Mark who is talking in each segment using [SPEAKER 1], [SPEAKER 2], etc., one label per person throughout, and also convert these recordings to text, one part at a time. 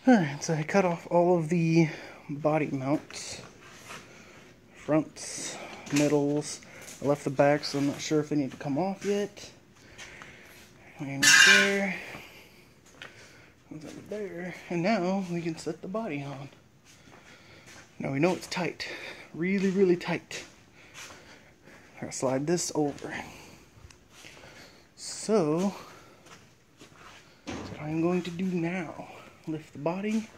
[SPEAKER 1] Alright, so I cut off all of the body mounts, fronts, middles. I left the back, so I'm not sure if they need to come off yet. And there, there, and now we can set the body on. Now we know it's tight, really, really tight. I gotta slide this over. So, what I'm going to do now, lift the body,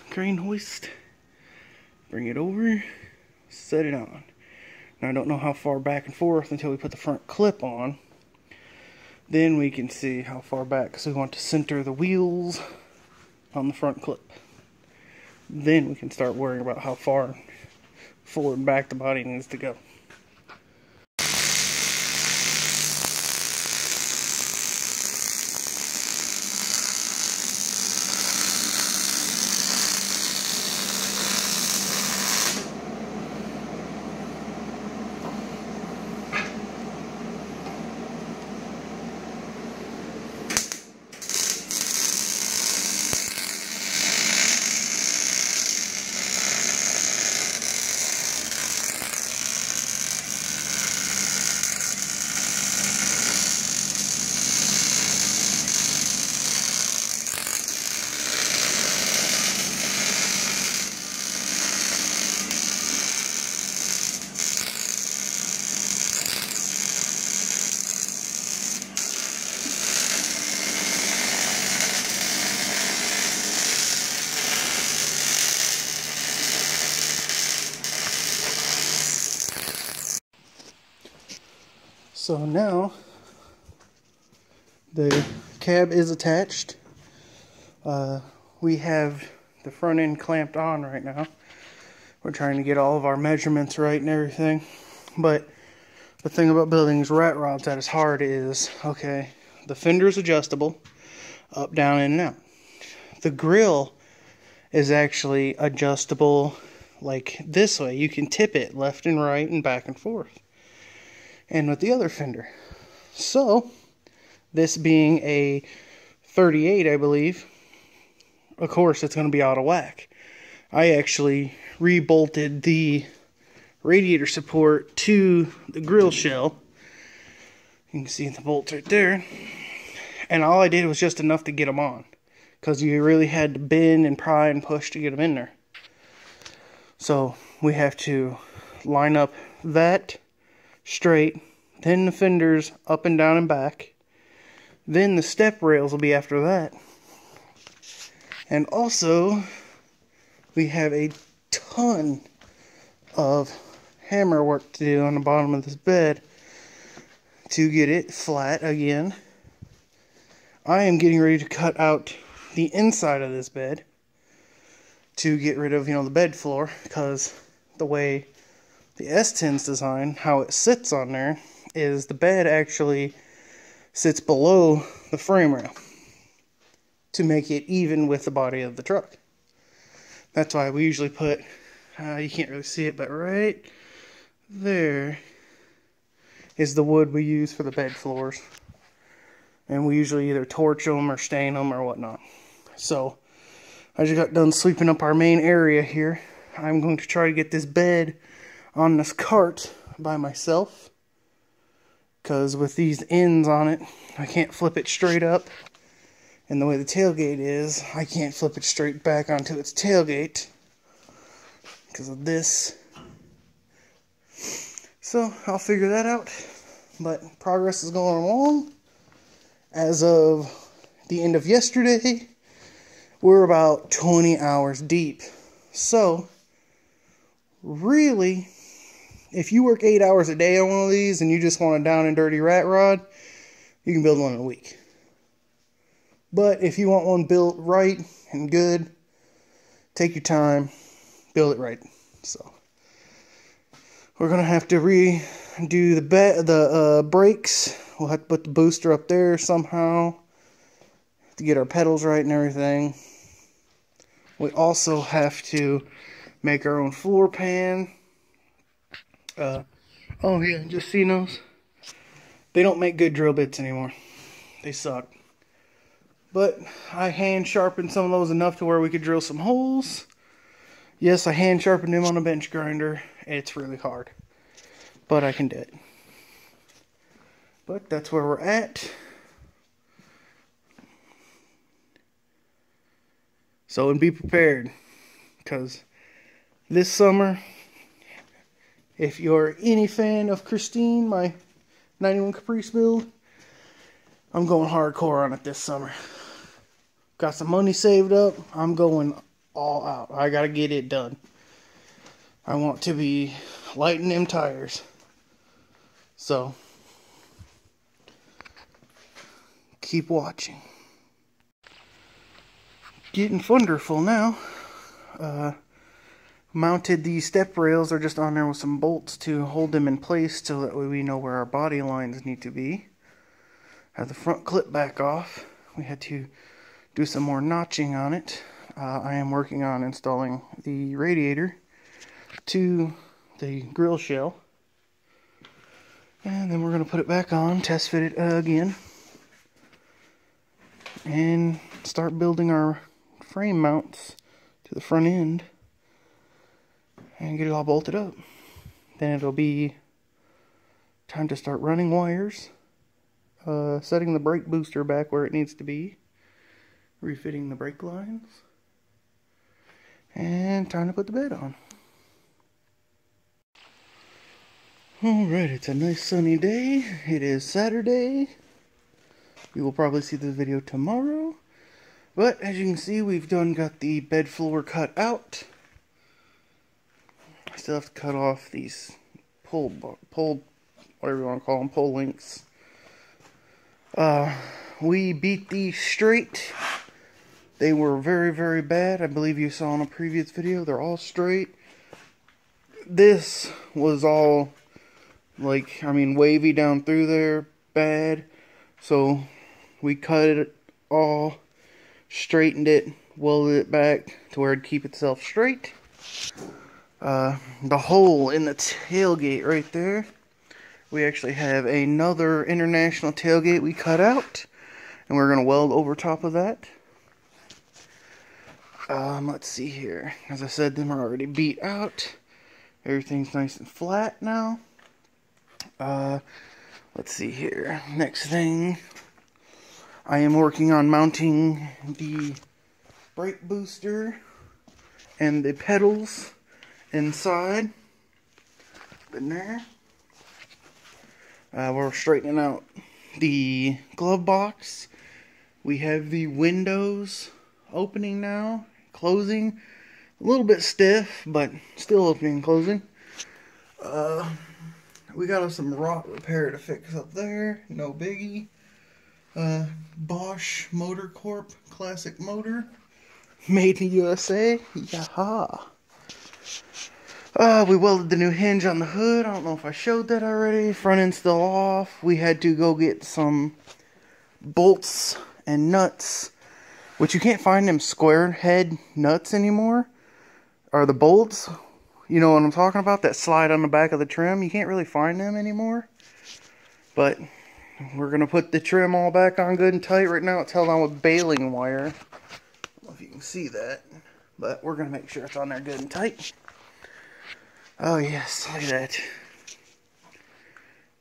[SPEAKER 1] crane hoist, bring it over, set it on. Now I don't know how far back and forth until we put the front clip on. Then we can see how far back, because we want to center the wheels on the front clip. Then we can start worrying about how far forward and back the body needs to go. So now the cab is attached. We have the front end clamped on right now. We're trying to get all of our measurements right and everything. But the thing about building these rat rods at its heart is, okay, the fender is adjustable, up, down, in, and out. The grill is actually adjustable like this way. You can tip it left and right and back and forth. And with the other fender. So, this being a 38, I believe, of course it's going to be out of whack. I actually re-bolted the radiator support to the grill shell. You can see the bolts right there. And all I did was just enough to get them on, because you really had to bend and pry and push to get them in there. So, we have to line up that straight, then the fenders up and down and back, then the step rails will be after that. And also we have a ton of hammer work to do on the bottom of this bed to get it flat again. I am getting ready to cut out the inside of this bed to get rid of, the bed floor, because the way the S10's design, how it sits on there, is the bed actually sits below the frame rail to make it even with the body of the truck. That's why we usually put, you can't really see it, but right there is the wood we use for the bed floors. And we usually either torch them or stain them or whatnot. So, I just got done sweeping up our main area here. I'm going to try to get this bed on this cart by myself, because with these ends on it, I can't flip it straight up, and the way the tailgate is, I can't flip it straight back onto its tailgate because of this. So I'll figure that out, but progress is going along. As of the end of yesterday, we're about 20 hours deep. So really, if you work 8 hours a day on one of these and you just want a down and dirty rat rod, you can build one in a week. But if you want one built right and good, take your time, build it right. So we're gonna have to redo the brakes. We'll have to put the booster up there somehow to get our pedals right and everything. We also have to make our own floor pan. Oh yeah, just so you know, they don't make good drill bits anymore. They suck. But I hand sharpened some of those enough to where we could drill some holes. Yes, I hand sharpened them on a bench grinder. It's really hard, but I can do it. But that's where we're at. So, and be prepared, because this summer, if you're any fan of Christine, my 91 Caprice build, I'm going hardcore on it this summer. Got some money saved up. I'm going all out. I gotta get it done. I want to be lighting them tires. So, keep watching. Getting wonderful now. Mounted these step rails. Are just on there with some bolts to hold them in place so that way we know where our body lines need to be. Have the front clip back off. We had to do some more notching on it. I am working on installing the radiator to the grill shell. And then we're going to put it back on, test fit it again, and start building our frame mounts to the front end and get it all bolted up. Then it'll be time to start running wires, setting the brake booster back where it needs to be, refitting the brake lines, and time to put the bed on. Alright, it's a nice sunny day. It is Saturday. You will probably see this video tomorrow. But as you can see, we've got the bed floor cut out. I still have to cut off these pull, whatever you want to call them, pull links. We beat these straight. They were very, very bad. I believe you saw in a previous video. They're all straight. This was all, like, I mean, wavy down through there. Bad. So, we cut it all, straightened it, welded it back to where it'd keep itself straight. The hole in the tailgate right there, we actually have another International tailgate we cut out, and we're going to weld over top of that. Let's see here. As I said, them are already beat out. Everything's nice and flat now. Let's see here. Next thing, I am working on mounting the brake booster and the pedals inside. In there. We're straightening out the glove box. We have the windows opening now, closing. A little bit stiff, but still opening and closing. We got some rot repair to fix up there. No biggie. Bosch Motor Corp classic motor. Made in USA. Yaha. We welded the new hinge on the hood. I don't know if I showed that already. Front end's still off. We had to go get some bolts and nuts, which you can't find them square head nuts anymore. Or the bolts. You know what I'm talking about? That slide on the back of the trim. You can't really find them anymore. But we're going to put the trim all back on good and tight. Right now it's held on with baling wire. I don't know if you can see that. But we're going to make sure it's on there good and tight. Oh yes, look at that.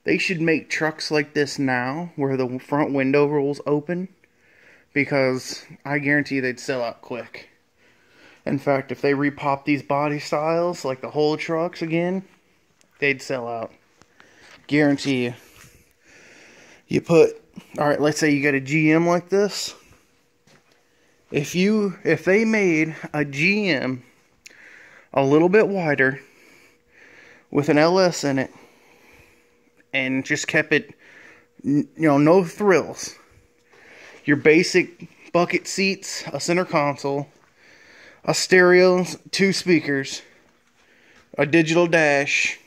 [SPEAKER 1] They should make trucks like this now, where the front window rolls open. Because I guarantee they'd sell out quick. In fact, if they repop these body styles, like the whole trucks again, they'd sell out. Guarantee you. You put, alright, let's say you got a GM like this. If they made a GM a little bit wider, with an LS in it, and just kept it, you know, no thrills. Your basic bucket seats, a center console, a stereo, 2 speakers, a digital dash,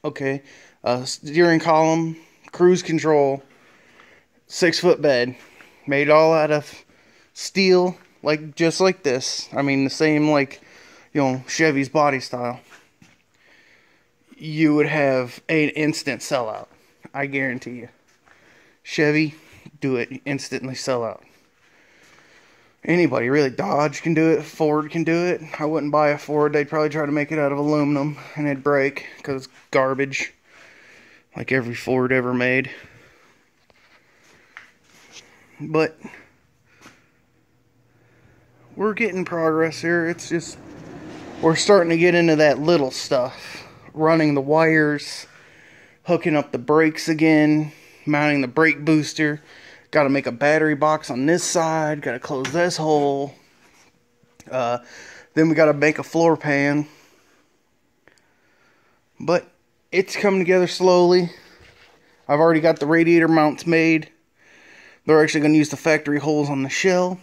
[SPEAKER 1] okay, a steering column, cruise control, 6-foot bed, made all out of steel, like just like this. I mean, the same, like, you know, Chevy's body style. You would have an instant sellout. I guarantee you. Chevy, do it. Instantly sell out. Anybody really. Dodge can do it, Ford can do it. I wouldn't buy a Ford. They'd probably try to make it out of aluminum and it'd break because it's garbage, like every Ford ever made. But we're getting progress here. It's just, we're starting to get into that little stuff. Running the wires, hooking up the brakes again, mounting the brake booster. Got to make a battery box on this side. Got to close this hole. Then we got to make a floor pan. But it's coming together slowly. I've already got the radiator mounts made. They're actually going to use the factory holes on the shell.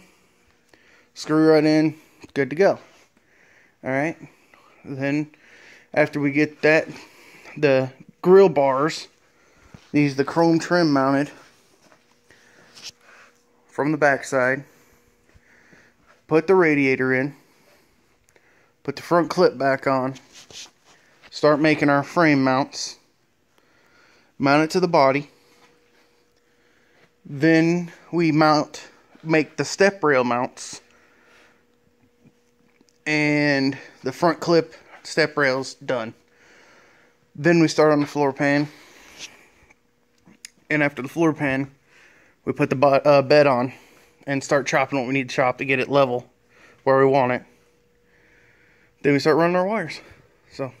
[SPEAKER 1] Screw right in. Good to go. Alright. Then, after we get that, the grill bars, these the chrome trim mounted from the backside. Put the radiator in. Put the front clip back on. Start making our frame mounts. Mount it to the body. Then we make the step rail mounts. And the front clip step rail's done. Then we start on the floor pan. And after the floor pan, we put the bed on and start chopping what we need to chop to get it level where we want it. Then we start running our wires. So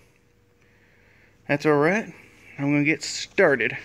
[SPEAKER 1] that's where we're at. I'm going to get started.